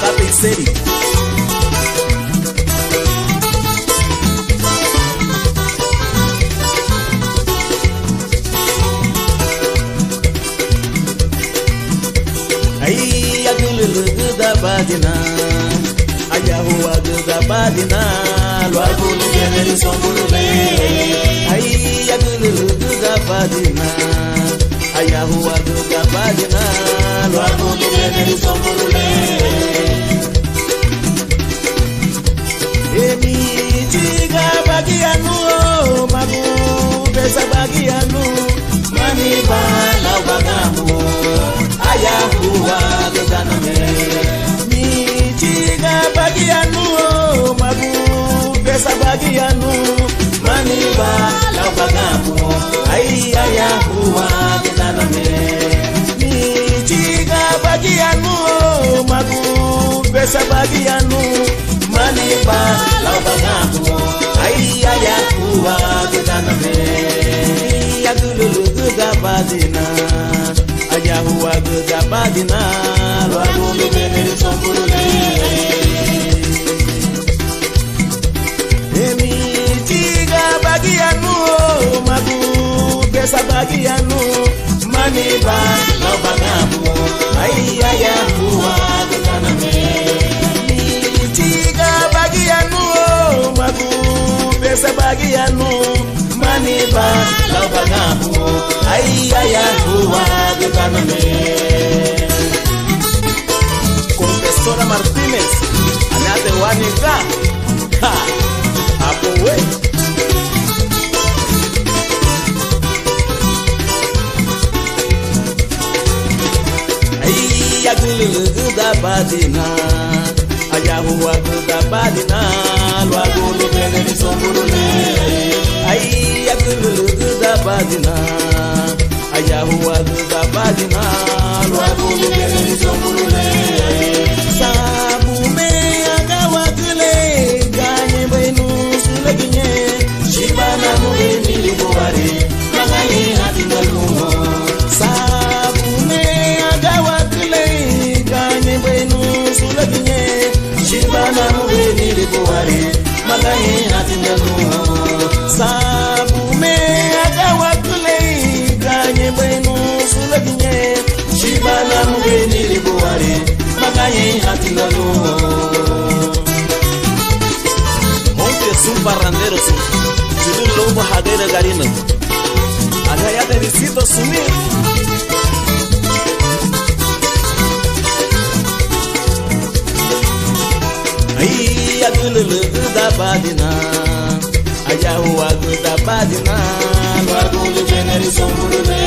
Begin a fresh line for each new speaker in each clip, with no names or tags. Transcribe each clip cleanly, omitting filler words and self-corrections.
Apexeri. Ai agulu da badina, ayahu da badina, logo no venere sombulule. Ai agulu da badina, ayahu da badina, logo no venere sombulule. Emi tiga bagianu, magu besa bagianu, mani bala bagamu. Ayahuwa ganame mi tiga bagianu magu besa bagianu maniba la bagamu ay ayahuwa ganame mi tiga bagianu magu besa bagianu maniba la bagamu ay ayahuwa ganame yagulu gabadina Ayahuwa gabadina, logo no venere sombulule. Emi tiga bagianu, magu besa bagianu, maniba la bagamu, ay ayahuwa ganame. Emi tiga bagianu, magu besa bagianu, maniba la bagamu, ay ayahuwa Confesora Martínez, Anate Juanica, ha, apowe. Ay, agulu da badina, ayahuwa da badina, logo no venere sombulule. Ay, agulu da badina. Ayahuwa da badina, logo no venere sombulule. Sabu me agawa kule, ganye benu sulaginye. Shibana no veniri boare, magaye hatina lumo. Sabu me agawa kule, ganye benu sulaginye. Shibana no veniri boare, magaye hatina lumo. Sabu me agawa kule. Kanye bwenu sulaginye Shibana mugeni libuwari Magaye hatingalu Monte sun parrandero sun Chilin lobo hadera garina Agaya de visito sumir Ay agululu da badina Ayahuwa da badina Logo no venere sombulule.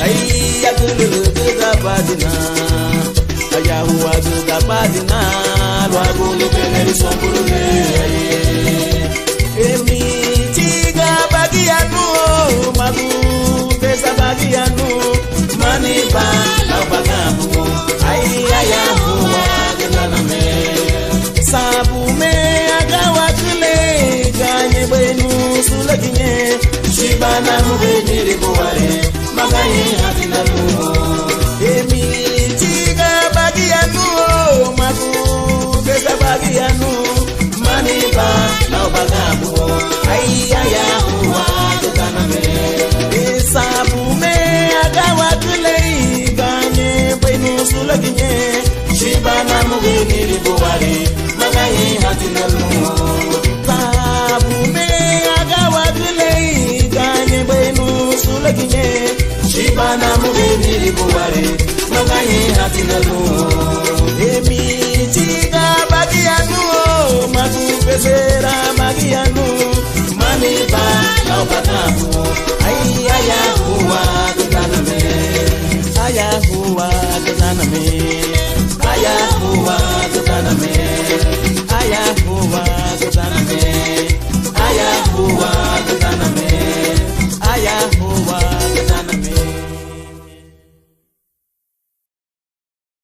Ay agulu da badina. Ayahuwa da badina. Logo no venere sombulule. Emi tiga bagianu magu besa bagianu maniba la bagamu. Ay ayahuwa ganame. Sabu me agawa kule ganye benu sulaginye. Shibana mubenire boare magaye hatina lumo. Emi tiga bagianu magu besa bagianu maniba la bagamu ay ayahuwa ganame. Sabu me agawa kule ganye benu sulaginye. Shibana mubenire boare magaye hatina lumo. Sabu me agawa kule ganye benu sulaginye. Shibana mubeniri buware magaye hatina lumo. Emi tiga bagianu magu besera bagianu